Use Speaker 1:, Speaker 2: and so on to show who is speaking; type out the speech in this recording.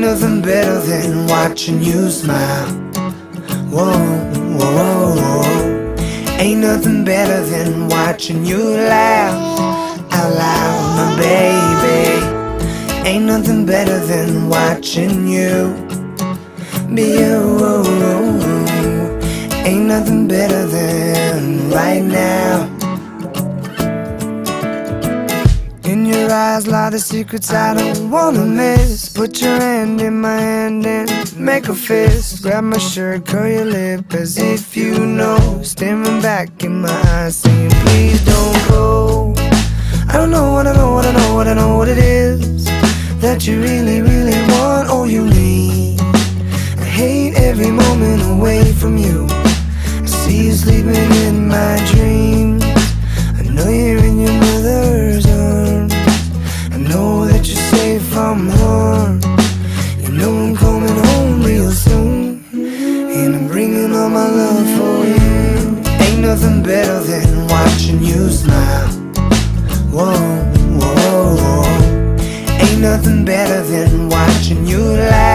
Speaker 1: nothing better than watching you smile. Whoa, whoa, whoa. Ain't nothing better than watching you laugh out loud, my baby. Ain't nothing better than watching you be you. Ain't nothing better than right now. In your eyes lie the secrets I don't wanna miss. Put your hand in my hand and make a fist. Grab my shirt, curl your lip as if you know. Staring back in my eyes saying please don't go. I don't know what I know, what I know, what I know what it is that you really, really want or you need. I hate every moment away from you. I see you sleeping in my dreams. I know you're in your mother's arms. I know that you're safe from harm. You know I'm coming home real soon, and I'm bringing all my love for you. Ain't nothing better than watching you smile. Whoa, whoa, whoa. Ain't nothing better than watching you laugh